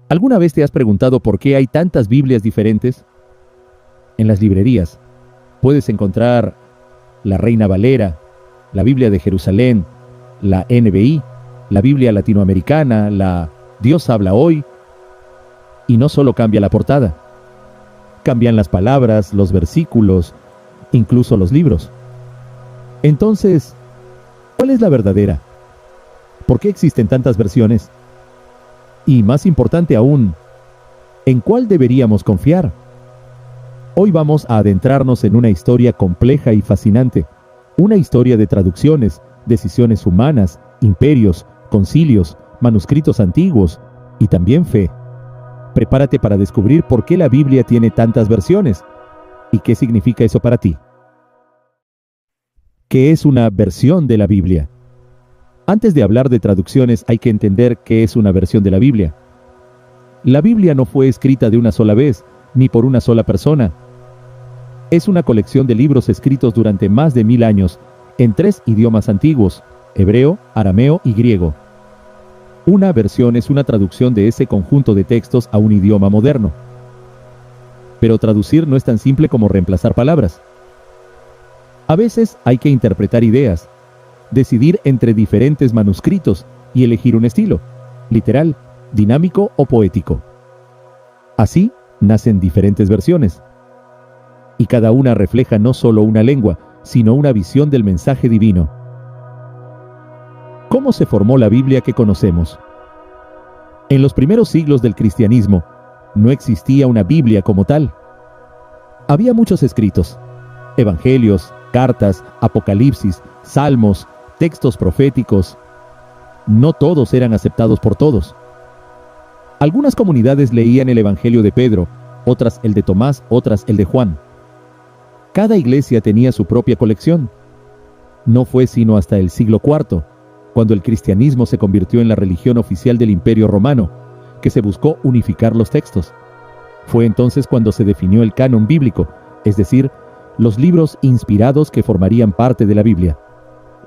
¿Alguna vez te has preguntado por qué hay tantas Biblias diferentes? En las librerías puedes encontrar la Reina Valera, la Biblia de Jerusalén, la NBI, la Biblia latinoamericana, la Dios habla hoy, y no solo cambia la portada, cambian las palabras, los versículos, incluso los libros. Entonces, ¿cuál es la verdadera? ¿Por qué existen tantas versiones? Y más importante aún, ¿en cuál deberíamos confiar? Hoy vamos a adentrarnos en una historia compleja y fascinante, una historia de traducciones, decisiones humanas, imperios, concilios, manuscritos antiguos y también fe. Prepárate para descubrir por qué la Biblia tiene tantas versiones y qué significa eso para ti. ¿Qué es una versión de la Biblia? Antes de hablar de traducciones hay que entender qué es una versión de la Biblia. La Biblia no fue escrita de una sola vez, ni por una sola persona. Es una colección de libros escritos durante más de 1000 años, en 3 idiomas antiguos: hebreo, arameo y griego. Una versión es una traducción de ese conjunto de textos a un idioma moderno. Pero traducir no es tan simple como reemplazar palabras. A veces hay que interpretar ideas, decidir entre diferentes manuscritos y elegir un estilo, literal, dinámico o poético. Así nacen diferentes versiones. Y cada una refleja no solo una lengua, sino una visión del mensaje divino. ¿Cómo se formó la Biblia que conocemos? En los primeros siglos del cristianismo, no existía una Biblia como tal. Había muchos escritos: evangelios, cartas, apocalipsis, salmos, textos proféticos. No todos eran aceptados por todos. Algunas comunidades leían el Evangelio de Pedro, otras el de Tomás, otras el de Juan. Cada iglesia tenía su propia colección. No fue sino hasta el siglo IV, cuando el cristianismo se convirtió en la religión oficial del Imperio Romano, que se buscó unificar los textos. Fue entonces cuando se definió el canon bíblico, es decir, los libros inspirados que formarían parte de la Biblia.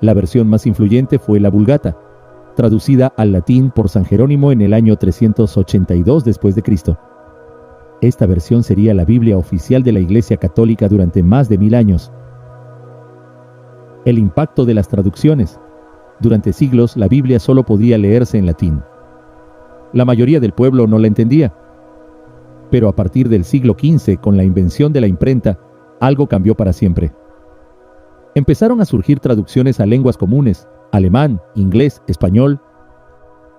La versión más influyente fue la Vulgata, traducida al latín por San Jerónimo en el año 382 después de Cristo. Esta versión sería la Biblia oficial de la Iglesia Católica durante más de 1000 años. El impacto de las traducciones. Durante siglos la Biblia solo podía leerse en latín. La mayoría del pueblo no la entendía. Pero a partir del siglo XV, con la invención de la imprenta, algo cambió para siempre. Empezaron a surgir traducciones a lenguas comunes: alemán, inglés, español,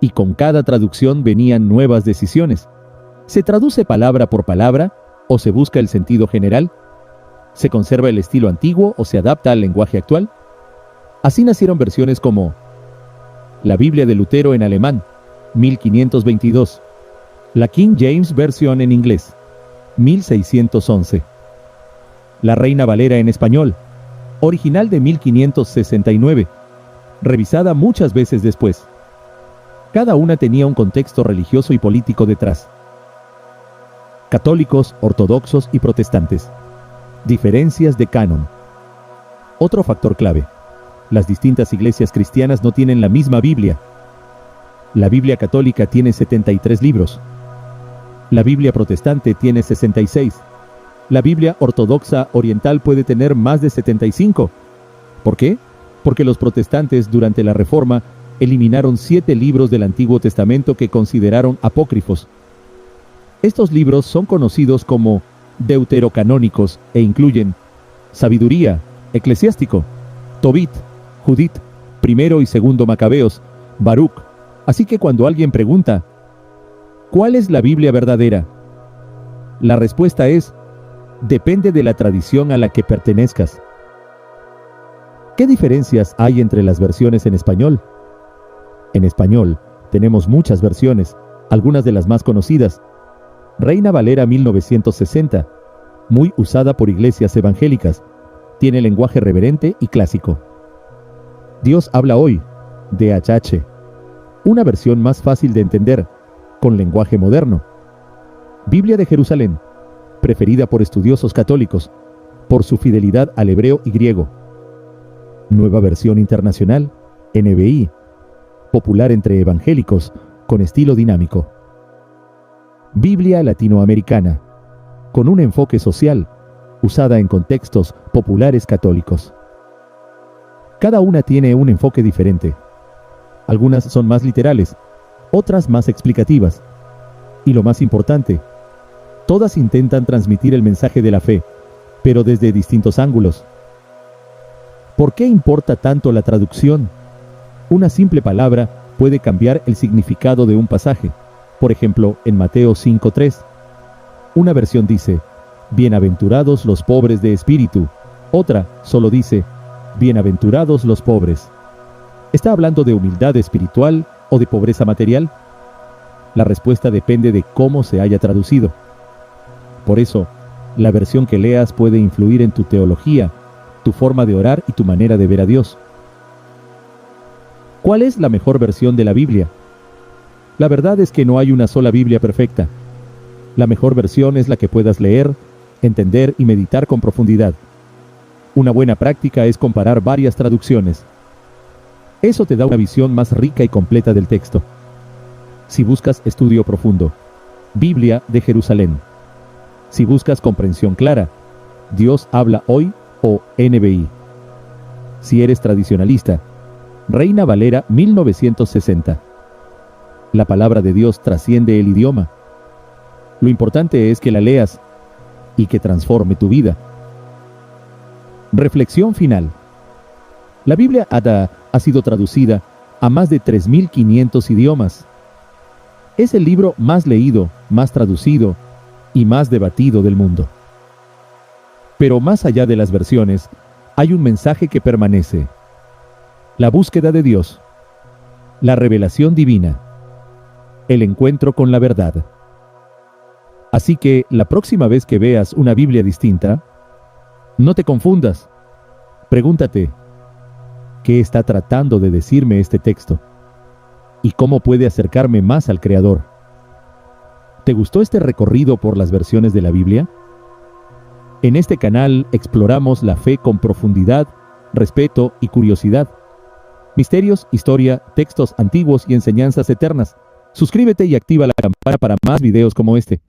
y con cada traducción venían nuevas decisiones. ¿Se traduce palabra por palabra o se busca el sentido general? ¿Se conserva el estilo antiguo o se adapta al lenguaje actual? Así nacieron versiones como la Biblia de Lutero en alemán, 1522, la King James Version en inglés, 1611, la Reina Valera en español, original de 1569, revisada muchas veces después. Cada una tenía un contexto religioso y político detrás. Católicos, ortodoxos y protestantes. Diferencias de canon. Otro factor clave: las distintas iglesias cristianas no tienen la misma Biblia. La Biblia católica tiene 73 libros. La Biblia protestante tiene 66. La Biblia ortodoxa oriental puede tener más de 75. ¿Por qué? Porque los protestantes durante la Reforma eliminaron 7 libros del Antiguo Testamento que consideraron apócrifos. Estos libros son conocidos como deuterocanónicos e incluyen Sabiduría, Eclesiástico, Tobit, Judith, Primero y Segundo Macabeos, Baruch. Así que cuando alguien pregunta, ¿cuál es la Biblia verdadera?, la respuesta es: depende de la tradición a la que pertenezcas. ¿Qué diferencias hay entre las versiones en español? En español tenemos muchas versiones, algunas de las más conocidas: Reina Valera 1960, muy usada por iglesias evangélicas, tiene lenguaje reverente y clásico. Dios habla hoy, DHH, una versión más fácil de entender, con lenguaje moderno. Biblia de Jerusalén, preferida por estudiosos católicos, por su fidelidad al hebreo y griego. Nueva versión internacional, NBI, popular entre evangélicos, con estilo dinámico. Biblia latinoamericana, con un enfoque social, usada en contextos populares católicos. Cada una tiene un enfoque diferente. Algunas son más literales, otras más explicativas. Y lo más importante, todas intentan transmitir el mensaje de la fe, pero desde distintos ángulos. ¿Por qué importa tanto la traducción? Una simple palabra puede cambiar el significado de un pasaje. Por ejemplo, en Mateo 5:3, una versión dice, bienaventurados los pobres de espíritu. Otra solo dice, bienaventurados los pobres. ¿Está hablando de humildad espiritual o de pobreza material? La respuesta depende de cómo se haya traducido. Por eso, la versión que leas puede influir en tu teología, tu forma de orar y tu manera de ver a Dios. ¿Cuál es la mejor versión de la Biblia? La verdad es que no hay una sola Biblia perfecta. La mejor versión es la que puedas leer, entender y meditar con profundidad. Una buena práctica es comparar varias traducciones. Eso te da una visión más rica y completa del texto. Si buscas estudio profundo, Biblia de Jerusalén. Si buscas comprensión clara, Dios habla hoy o NBI. Si eres tradicionalista, Reina Valera 1960. La palabra de Dios trasciende el idioma. Lo importante es que la leas y que transforme tu vida. Reflexión final. La Biblia ha sido traducida a más de 3.500 idiomas. Es el libro más leído, más traducido y más debatido del mundo. Pero más allá de las versiones, hay un mensaje que permanece. La búsqueda de Dios, la revelación divina, el encuentro con la verdad. Así que la próxima vez que veas una Biblia distinta, no te confundas. Pregúntate, ¿qué está tratando de decirme este texto? ¿Y cómo puede acercarme más al Creador? ¿Te gustó este recorrido por las versiones de la Biblia? En este canal exploramos la fe con profundidad, respeto y curiosidad. Misterios, historia, textos antiguos y enseñanzas eternas. Suscríbete y activa la campana para más videos como este.